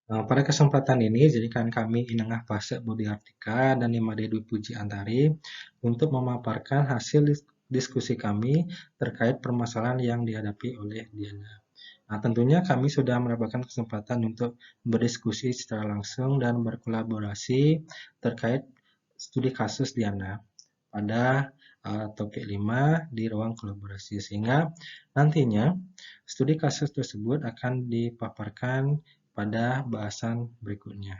Pada kesempatan ini, jadikan kami Inengah Fase Budi Artika dan Imade Dwi Puji Antari untuk memaparkan hasil diskusi kami terkait permasalahan yang dihadapi oleh Diana. Nah, tentunya kami sudah mendapatkan kesempatan untuk berdiskusi secara langsung dan berkolaborasi terkait studi kasus Diana pada topik 5 di ruang kolaborasi. Sehingga nantinya studi kasus tersebut akan dipaparkan pada bahasan berikutnya.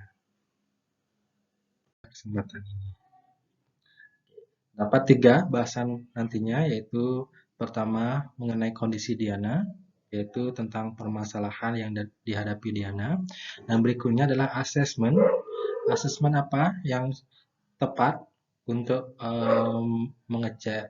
Kesempatan ini. Dapat 3 bahasan nantinya, yaitu pertama mengenai kondisi Diana, yaitu tentang permasalahan yang dihadapi Diana. Dan berikutnya adalah asesmen. Asesmen apa yang tepat untuk mengecek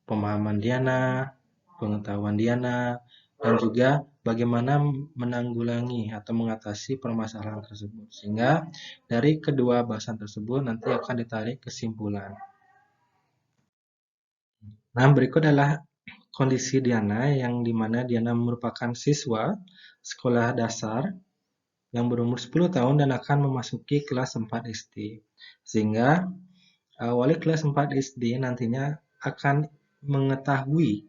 pemahaman Diana, pengetahuan Diana, dan juga bagaimana menanggulangi atau mengatasi permasalahan tersebut. Sehingga dari kedua bahasan tersebut nanti akan ditarik kesimpulan. Nah, berikut adalah kondisi Diana yang dimana Diana merupakan siswa sekolah dasar yang berumur 10 tahun dan akan memasuki kelas 4 SD. Sehingga wali kelas 4 SD nantinya akan mengetahui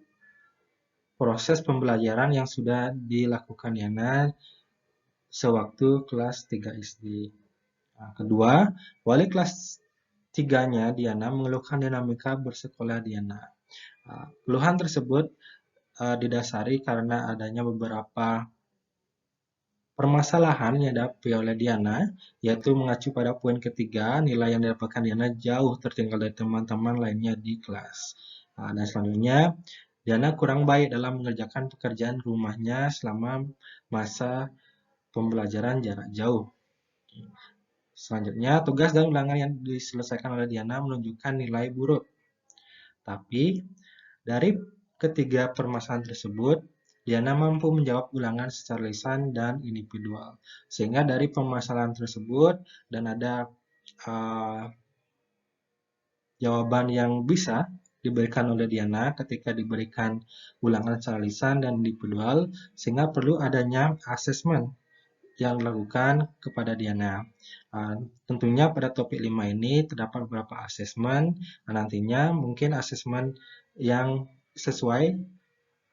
proses pembelajaran yang sudah dilakukan Diana sewaktu kelas 3 SD. Nah, kedua, wali kelas 3-nya Diana mengeluhkan dinamika bersekolah Diana. Keluhan tersebut didasari karena adanya beberapa permasalahan yang dihadapi oleh Diana, yaitu mengacu pada poin ketiga, nilai yang didapatkan Diana jauh tertinggal dari teman-teman lainnya di kelas. Dan selanjutnya, Diana kurang baik dalam mengerjakan pekerjaan rumahnya selama masa pembelajaran jarak jauh. Selanjutnya, tugas dan ulangan yang diselesaikan oleh Diana menunjukkan nilai buruk. Tapi, dari ketiga permasalahan tersebut, Diana mampu menjawab ulangan secara lisan dan individual. Sehingga dari permasalahan tersebut dan ada jawaban yang bisa diberikan oleh Diana ketika diberikan ulangan secara lisan dan individual, sehingga perlu adanya asesmen yang dilakukan kepada Diana. Tentunya pada topik 5 ini terdapat beberapa asesmen. Nantinya mungkin asesmen yang sesuai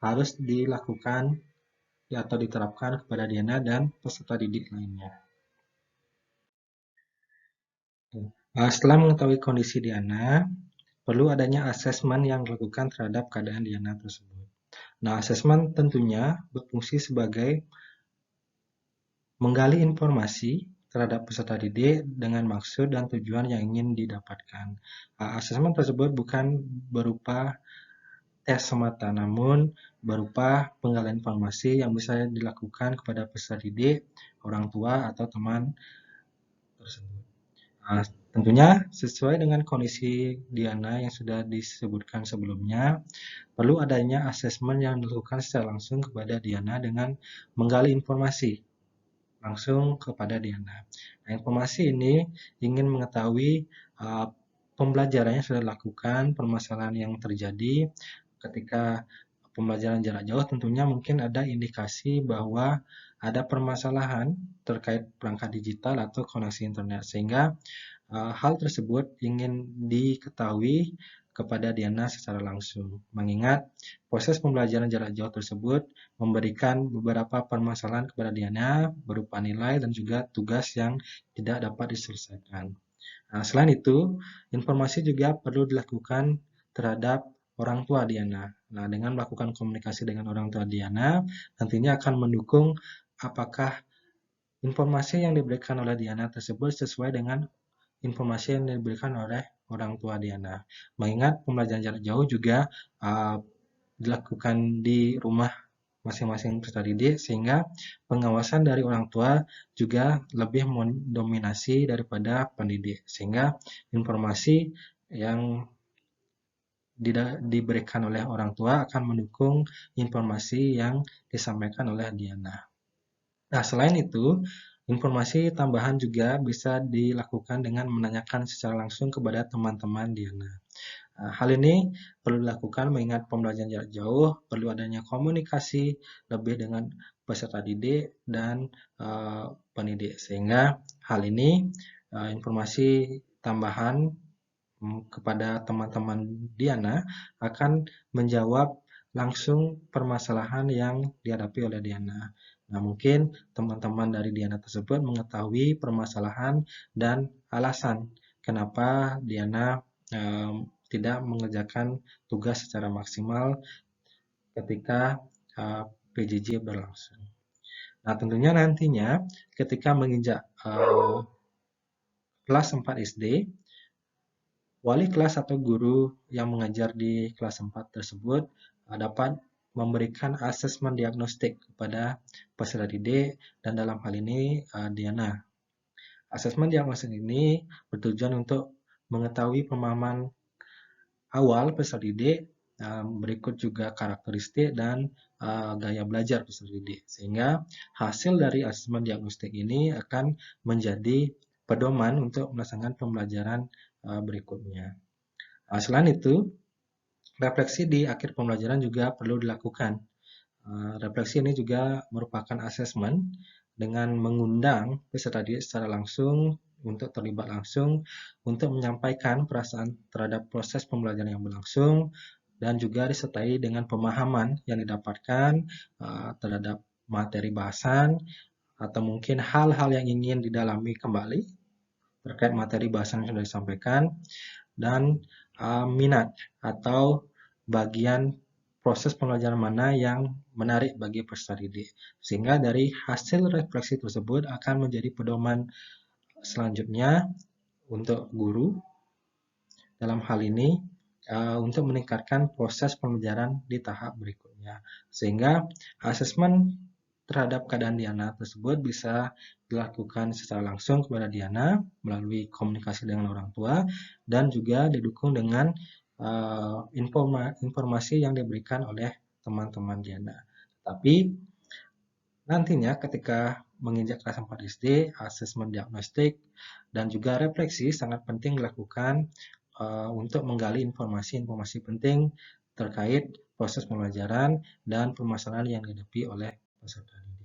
harus dilakukan atau diterapkan kepada Diana dan peserta didik lainnya. Setelah mengetahui kondisi Diana, perlu adanya asesmen yang dilakukan terhadap keadaan Diana tersebut. Nah, asesmen tentunya berfungsi sebagai menggali informasi terhadap peserta didik dengan maksud dan tujuan yang ingin didapatkan. Asesmen tersebut bukan berupa tes semata, namun berupa penggalian informasi yang bisa dilakukan kepada peserta didik, orang tua, atau teman tersebut. Tentunya sesuai dengan kondisi Diana yang sudah disebutkan sebelumnya, perlu adanya asesmen yang dilakukan secara langsung kepada Diana dengan menggali informasi langsung kepada Diana. Nah, informasi ini ingin mengetahui pembelajaran yang sudah dilakukan, permasalahan yang terjadi ketika pembelajaran jarak jauh. Tentunya mungkin ada indikasi bahwa ada permasalahan terkait perangkat digital atau koneksi internet, sehingga hal tersebut ingin diketahui kepada Diana secara langsung, mengingat proses pembelajaran jarak jauh tersebut memberikan beberapa permasalahan kepada Diana berupa nilai dan juga tugas yang tidak dapat diselesaikan. Selain itu, informasi juga perlu dilakukan terhadap orang tua Diana. Nah, dengan melakukan komunikasi dengan orang tua Diana, nantinya akan mendukung apakah informasi yang diberikan oleh Diana tersebut sesuai dengan informasi yang diberikan oleh orang tua Diana. Mengingat pembelajaran jarak jauh juga dilakukan di rumah masing-masing peserta didik, sehingga pengawasan dari orang tua juga lebih mendominasi daripada pendidik, sehingga informasi yang diberikan oleh orang tua akan mendukung informasi yang disampaikan oleh Diana. Nah, selain itu, informasi tambahan juga bisa dilakukan dengan menanyakan secara langsung kepada teman-teman Diana. Hal ini perlu dilakukan mengingat pembelajaran jarak jauh, perlu adanya komunikasi lebih dengan peserta didik dan pendidik. Sehingga hal ini informasi tambahan kepada teman-teman Diana akan menjawab langsung permasalahan yang dihadapi oleh Diana. Nah, mungkin teman-teman dari Diana tersebut mengetahui permasalahan dan alasan kenapa Diana tidak mengerjakan tugas secara maksimal ketika PJJ berlangsung. Nah, tentunya nantinya ketika menginjak kelas 4 SD, wali kelas atau guru yang mengajar di kelas 4 tersebut dapat memberikan asesmen diagnostik kepada peserta didik dan dalam hal ini Diana. Asesmen diagnostik ini bertujuan untuk mengetahui pemahaman awal peserta didik, berikut juga karakteristik dan gaya belajar peserta didik. Sehingga hasil dari asesmen diagnostik ini akan menjadi pedoman untuk melaksanakan pembelajaran berikutnya. Selain itu, refleksi di akhir pembelajaran juga perlu dilakukan. Refleksi ini juga merupakan asesmen dengan mengundang peserta didik secara langsung untuk terlibat langsung untuk menyampaikan perasaan terhadap proses pembelajaran yang berlangsung dan juga disertai dengan pemahaman yang didapatkan terhadap materi bahasan atau mungkin hal-hal yang ingin didalami kembali terkait materi bahasan yang sudah disampaikan dan minat atau bagian proses pembelajaran mana yang menarik bagi peserta didik. Sehingga dari hasil refleksi tersebut akan menjadi pedoman selanjutnya untuk guru dalam hal ini untuk meningkatkan proses pembelajaran di tahap berikutnya. Sehingga asesmen terhadap keadaan Diana tersebut bisa dilakukan secara langsung kepada Diana melalui komunikasi dengan orang tua dan juga didukung dengan informasi yang diberikan oleh teman-teman Diana. Tapi nantinya ketika menginjak kelas 4 SD, asesmen diagnostik dan juga refleksi sangat penting dilakukan untuk menggali informasi-informasi penting terkait proses pembelajaran dan permasalahan yang dihadapi oleh peserta didik.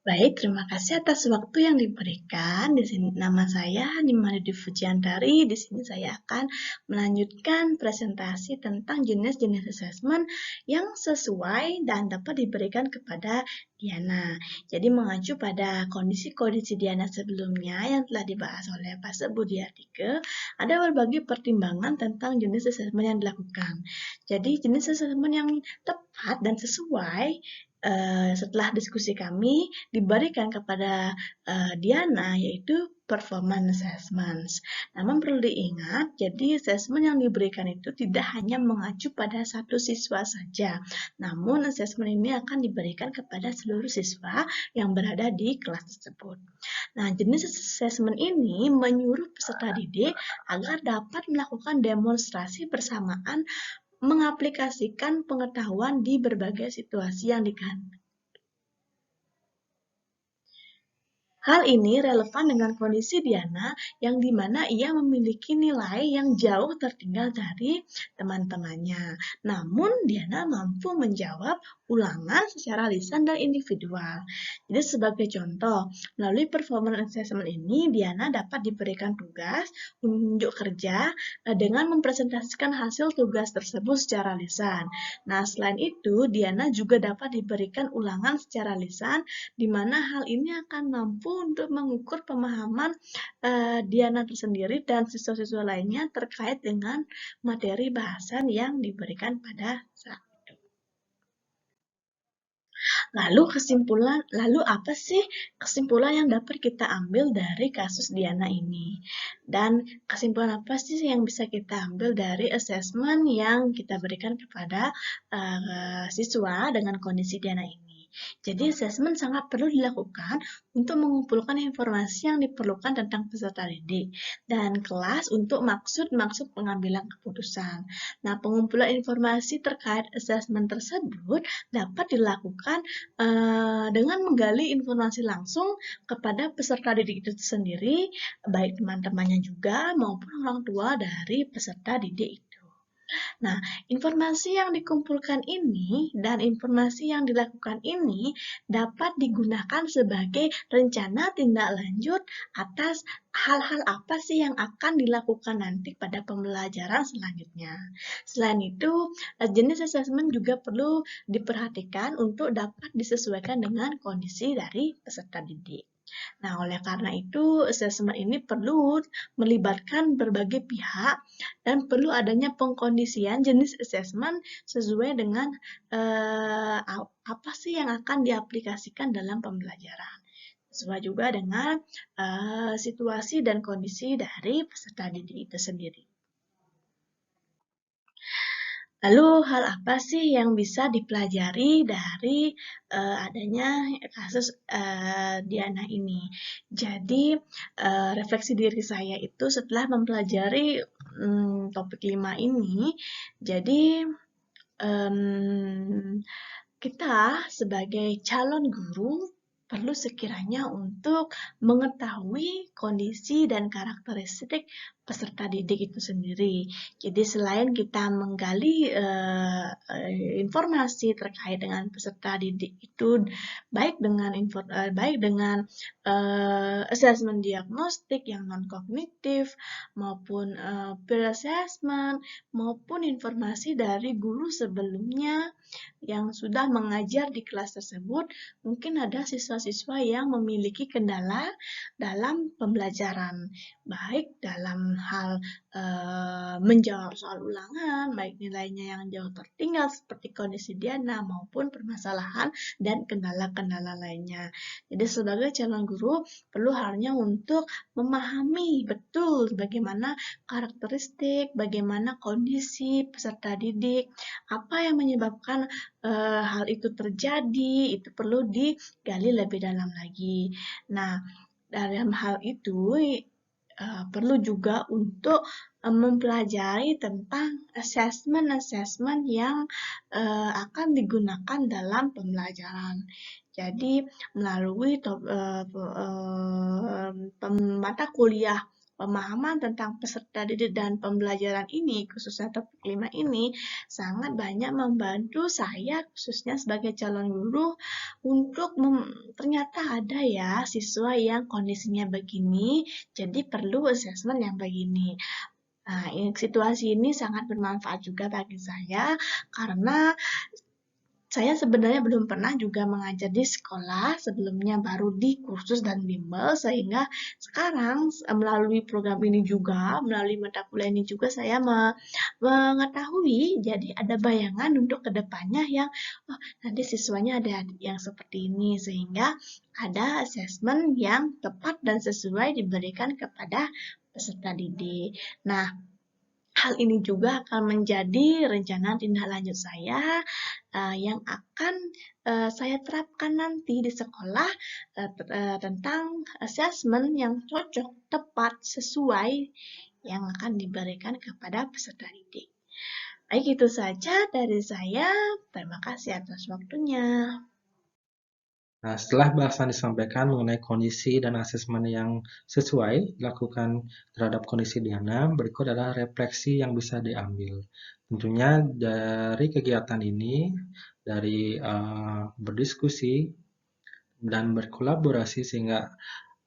Baik, terima kasih atas waktu yang diberikan. Di sini nama saya Nimari Fujiantari. Di sini saya akan melanjutkan presentasi tentang jenis-jenis asesmen yang sesuai dan dapat diberikan kepada Diana. Jadi mengacu pada kondisi-kondisi Diana sebelumnya yang telah dibahas oleh Pak Budi Artike, ada berbagai pertimbangan tentang jenis asesmen yang dilakukan. Jadi jenis asesmen yang tepat dan sesuai setelah diskusi kami diberikan kepada Diana yaitu performance assessment. Namun perlu diingat, jadi assessment yang diberikan itu tidak hanya mengacu pada satu siswa saja, namun assessment ini akan diberikan kepada seluruh siswa yang berada di kelas tersebut. Nah, jenis assessment ini menyuruh peserta didik agar dapat melakukan demonstrasi bersamaan mengaplikasikan pengetahuan di berbagai situasi yang dikehendaki. Hal ini relevan dengan kondisi Diana yang dimana ia memiliki nilai yang jauh tertinggal dari teman-temannya. Namun Diana mampu menjawab ulangan secara lisan dan individual. Jadi sebagai contoh, melalui performance assessment ini Diana dapat diberikan tugas unjuk kerja dengan mempresentasikan hasil tugas tersebut secara lisan. Nah, selain itu Diana juga dapat diberikan ulangan secara lisan di mana hal ini akan mampu untuk mengukur pemahaman Diana tersendiri dan siswa-siswa lainnya terkait dengan materi bahasan yang diberikan pada saat itu. Lalu apa sih kesimpulan yang dapat kita ambil dari kasus Diana ini? Dan kesimpulan apa sih yang bisa kita ambil dari asesmen yang kita berikan kepada siswa dengan kondisi Diana ini? Jadi, asesmen sangat perlu dilakukan untuk mengumpulkan informasi yang diperlukan tentang peserta didik dan kelas untuk maksud-maksud pengambilan keputusan. Nah, pengumpulan informasi terkait asesmen tersebut dapat dilakukan dengan menggali informasi langsung kepada peserta didik itu sendiri, baik teman-temannya juga maupun orang tua dari peserta didik itu. Nah, informasi yang dikumpulkan ini dan informasi yang dilakukan ini dapat digunakan sebagai rencana tindak lanjut atas hal-hal apa sih yang akan dilakukan nanti pada pembelajaran selanjutnya. Selain itu, jenis asesmen juga perlu diperhatikan untuk dapat disesuaikan dengan kondisi dari peserta didik. Nah, oleh karena itu, asesmen ini perlu melibatkan berbagai pihak dan perlu adanya pengkondisian jenis asesmen sesuai dengan apa sih yang akan diaplikasikan dalam pembelajaran. Sesuai juga dengan situasi dan kondisi dari peserta didik itu sendiri. Lalu hal apa sih yang bisa dipelajari dari adanya kasus Diana ini? Jadi refleksi diri saya itu setelah mempelajari topik 5 ini, jadi kita sebagai calon guru perlu sekiranya untuk mengetahui kondisi dan karakteristik peserta didik itu sendiri. Jadi selain kita menggali informasi terkait dengan peserta didik itu baik dengan assessment diagnostik yang non kognitif maupun peer assessment maupun informasi dari guru sebelumnya yang sudah mengajar di kelas tersebut, mungkin ada siswa-siswa yang memiliki kendala dalam pembelajaran, baik dalam hal menjawab soal ulangan, baik nilainya yang jauh tertinggal seperti kondisi Diana maupun permasalahan dan kendala-kendala lainnya. Jadi sebagai calon guru perlu halnya untuk memahami betul bagaimana karakteristik, bagaimana kondisi peserta didik, apa yang menyebabkan hal itu terjadi, itu perlu digali lebih dalam lagi. Nah, dalam hal itu perlu juga untuk mempelajari tentang assessment-assessment yang akan digunakan dalam pembelajaran. Jadi melalui mata kuliah pemahaman tentang peserta didik dan pembelajaran ini, khususnya topik 5 ini, sangat banyak membantu saya khususnya sebagai calon guru untuk ternyata ada ya siswa yang kondisinya begini, jadi perlu assessment yang begini. Nah, situasi ini sangat bermanfaat juga bagi saya karena saya sebenarnya belum pernah juga mengajar di sekolah, sebelumnya baru di kursus dan bimbel, sehingga sekarang melalui program ini juga, melalui mata kuliah ini juga saya mengetahui, jadi ada bayangan untuk kedepannya yang, oh nanti siswanya ada yang seperti ini, sehingga ada asesmen yang tepat dan sesuai diberikan kepada peserta didik. Nah, hal ini juga akan menjadi rencana tindak lanjut saya yang akan saya terapkan nanti di sekolah tentang asesmen yang cocok, tepat, sesuai yang akan diberikan kepada peserta didik. Baik, itu saja dari saya. Terima kasih atas waktunya. Nah, setelah bahasan disampaikan mengenai kondisi dan asesmen yang sesuai dilakukan terhadap kondisi Diana, berikut adalah refleksi yang bisa diambil. Tentunya dari kegiatan ini, dari berdiskusi dan berkolaborasi sehingga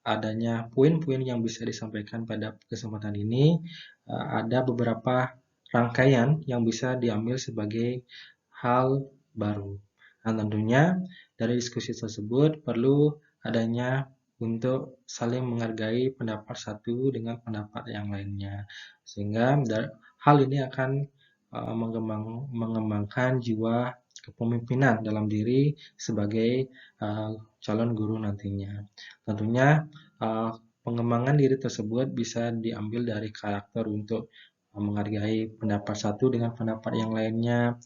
adanya poin-poin yang bisa disampaikan pada kesempatan ini, ada beberapa rangkaian yang bisa diambil sebagai hal baru. Nah, tentunya dari diskusi tersebut perlu adanya untuk saling menghargai pendapat satu dengan pendapat yang lainnya. Sehingga hal ini akan mengembangkan jiwa kepemimpinan dalam diri sebagai calon guru nantinya. Tentunya pengembangan diri tersebut bisa diambil dari karakter untuk menghargai pendapat satu dengan pendapat yang lainnya.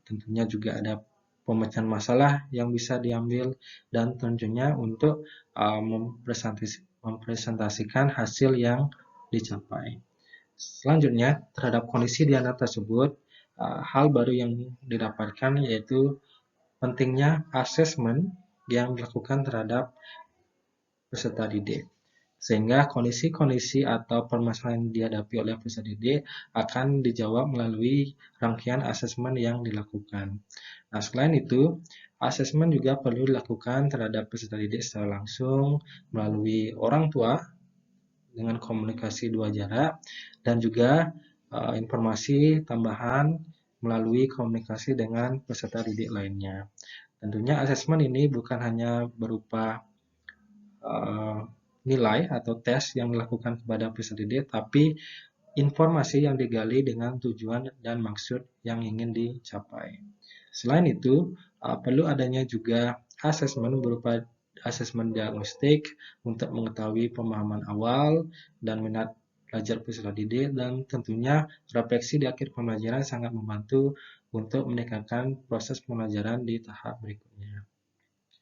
Tentunya juga ada pemecahan masalah yang bisa diambil dan tentunya untuk mempresentasikan hasil yang dicapai. Selanjutnya, terhadap kondisi Diana tersebut, hal baru yang didapatkan yaitu pentingnya asesmen yang dilakukan terhadap peserta didik. sehingga kondisi-kondisi atau permasalahan yang dihadapi oleh peserta didik akan dijawab melalui rangkaian asesmen yang dilakukan. Nah, selain itu, asesmen juga perlu dilakukan terhadap peserta didik secara langsung melalui orang tua dengan komunikasi dua jarak dan juga informasi tambahan melalui komunikasi dengan peserta didik lainnya. Tentunya asesmen ini bukan hanya berupa nilai atau tes yang dilakukan kepada peserta didik, tapi informasi yang digali dengan tujuan dan maksud yang ingin dicapai. Selain itu, perlu adanya juga asesmen berupa asesmen diagnostik untuk mengetahui pemahaman awal dan minat belajar peserta didik, dan tentunya refleksi di akhir pembelajaran sangat membantu untuk meningkatkan proses pembelajaran di tahap berikutnya.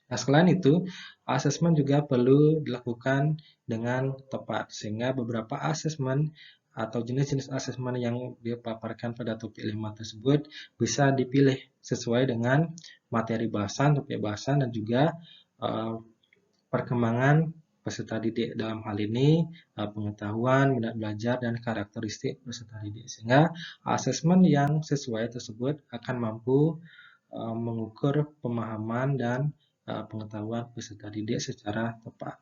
Nah, selain itu, asesmen juga perlu dilakukan dengan tepat, sehingga beberapa asesmen atau jenis-jenis asesmen yang dipaparkan pada topik 5 tersebut bisa dipilih sesuai dengan materi bahasan, topik bahasan, dan juga perkembangan peserta didik dalam hal ini, pengetahuan, minat belajar, dan karakteristik peserta didik. Sehingga asesmen yang sesuai tersebut akan mampu mengukur pemahaman dan pengetahuan peserta didik secara tepat.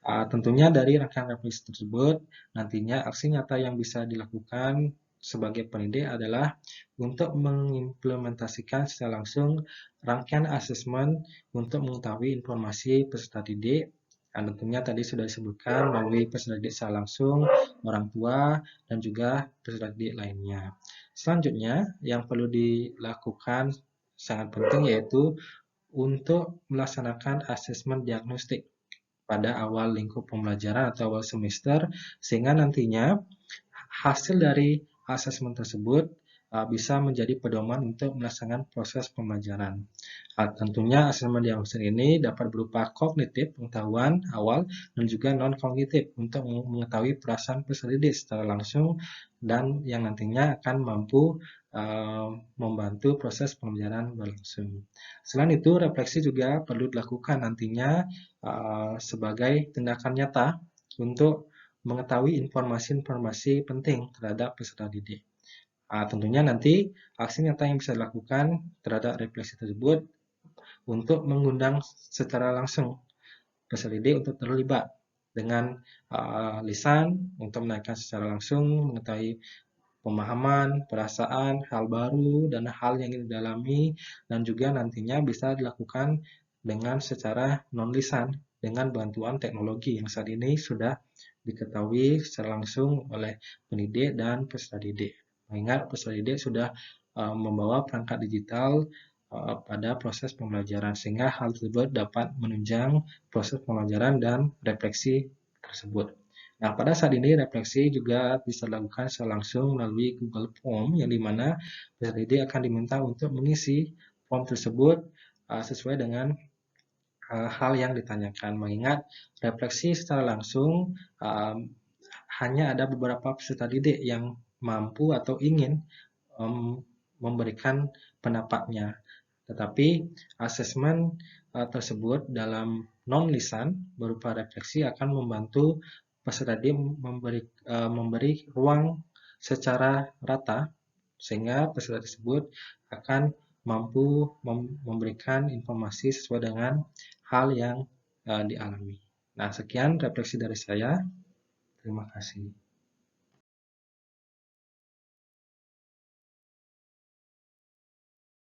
Tentunya dari rangkaian refleksi tersebut, nantinya aksi nyata yang bisa dilakukan sebagai pendidik adalah untuk mengimplementasikan secara langsung rangkaian asesmen untuk mengetahui informasi peserta didik. Dan tentunya tadi sudah disebutkan melalui peserta didik secara langsung, orang tua, dan juga peserta didik lainnya. Selanjutnya, yang perlu dilakukan sangat penting yaitu untuk melaksanakan asesmen diagnostik pada awal lingkup pembelajaran atau awal semester, sehingga nantinya hasil dari asesmen tersebut bisa menjadi pedoman untuk melaksanakan proses pembelajaran. Tentunya asesmen diagnostik ini dapat berupa kognitif, pengetahuan awal, dan juga non-kognitif untuk mengetahui perasaan peserta didik secara langsung dan yang nantinya akan mampu membantu proses pembelajaran berlangsung. Selain itu, refleksi juga perlu dilakukan nantinya sebagai tindakan nyata untuk mengetahui informasi-informasi penting terhadap peserta didik. Tentunya nanti aksi nyata yang bisa dilakukan terhadap refleksi tersebut untuk mengundang secara langsung peserta didik untuk terlibat dengan lisan untuk menaikkan secara langsung mengetahui pemahaman, perasaan, hal baru, dan hal yang ingin didalami, dan juga nantinya bisa dilakukan dengan secara non-lisan dengan bantuan teknologi yang saat ini sudah diketahui secara langsung oleh pendidik dan peserta didik. Mengingat peserta didik sudah membawa perangkat digital pada proses pembelajaran, sehingga hal tersebut dapat menunjang proses pembelajaran dan refleksi tersebut. Nah, pada saat ini refleksi juga bisa dilakukan secara langsung melalui Google Form, yang dimana peserta didik akan diminta untuk mengisi form tersebut sesuai dengan hal yang ditanyakan. Mengingat refleksi secara langsung hanya ada beberapa peserta didik yang mampu atau ingin memberikan pendapatnya. Tetapi asesmen tersebut dalam non-lisan berupa refleksi akan membantu peserta didik memberi ruang secara rata, sehingga peserta tersebut akan mampu memberikan informasi sesuai dengan hal yang dialami. Nah, sekian refleksi dari saya. Terima kasih.